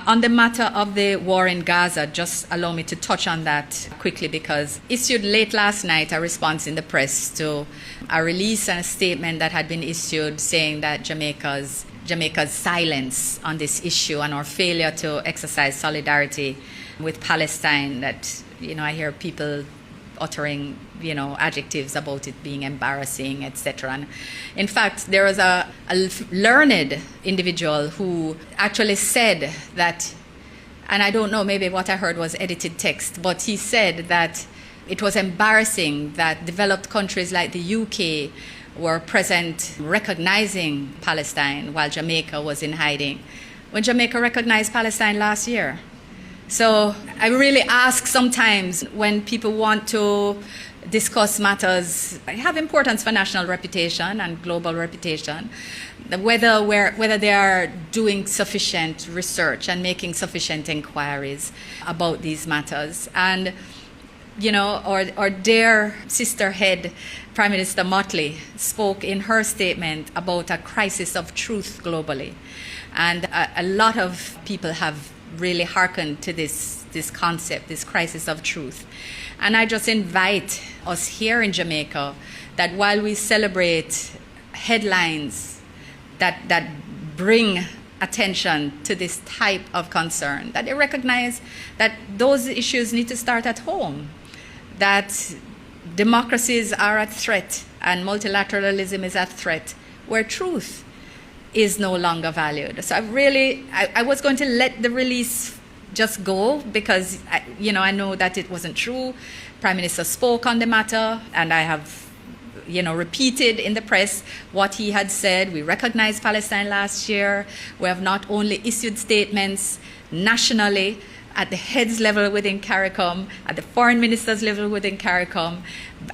On the matter of the war in Gaza, just allow me to touch on that quickly, because issued late last night a response in the press to a release and a statement that had been issued saying that Jamaica's silence on this issue and our failure to exercise solidarity with Palestine, that, I hear people uttering, adjectives about it being embarrassing, etc. And in fact, there was a learned individual who actually said that, and I don't know, maybe what I heard was edited text, but he said that it was embarrassing that developed countries like the UK were present recognizing Palestine while Jamaica was in hiding, when Jamaica recognized Palestine last year. So I really ask sometimes, when people want to discuss matters that have importance for national reputation and global reputation, whether they are doing sufficient research and making sufficient inquiries about these matters. And or their sister head, Prime Minister Motley, spoke in her statement about a crisis of truth globally. And a lot of people have really hearkened to this concept, this crisis of truth. And I just invite us here in Jamaica that while we celebrate headlines that bring attention to this type of concern, that they recognize that those issues need to start at home, that democracies are at threat and multilateralism is at threat, where truth is no longer valued. So I was going to let the release just go, because I know that it wasn't true. Prime Minister spoke on the matter, and I have repeated in the press what he had said. We recognized Palestine last year. We have not only issued statements nationally at the heads level within CARICOM, at the foreign ministers level within CARICOM,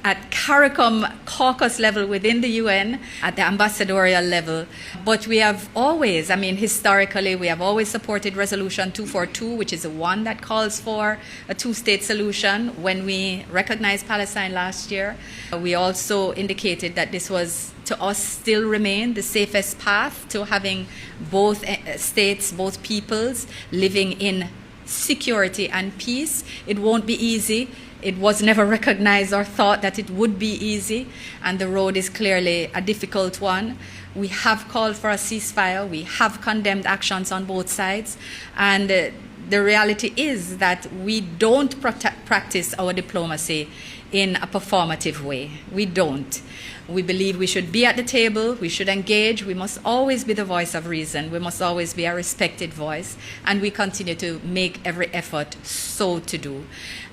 at CARICOM caucus level within the UN, at the ambassadorial level. But we have always, historically, we have always supported Resolution 242, which is the one that calls for a two-state solution when we recognized Palestine last year. We also indicated that this was, to us, still remain the safest path to having both states, both peoples living in security and peace. It won't be easy. It was never recognized or thought that it would be easy, and the road is clearly a difficult one. We have called for a ceasefire. We have condemned actions on both sides, and the reality is that we don't practice our diplomacy in a performative way. We don't. We believe we should be at the table, we should engage, we must always be the voice of reason, we must always be a respected voice, and we continue to make every effort so to do.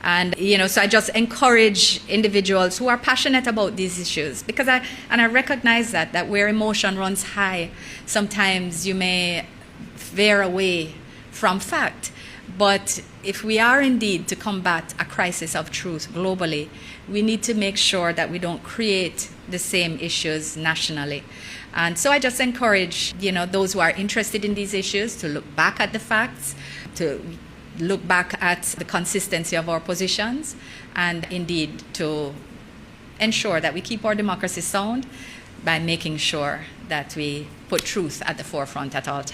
And, so I just encourage individuals who are passionate about these issues, because I recognize that where emotion runs high, sometimes you may veer away from fact. But if we are indeed to combat a crisis of truth globally, we need to make sure that we don't create the same issues nationally. And so I just encourage, those who are interested in these issues to look back at the facts, to look back at the consistency of our positions, and indeed to ensure that we keep our democracy sound by making sure that we put truth at the forefront at all times.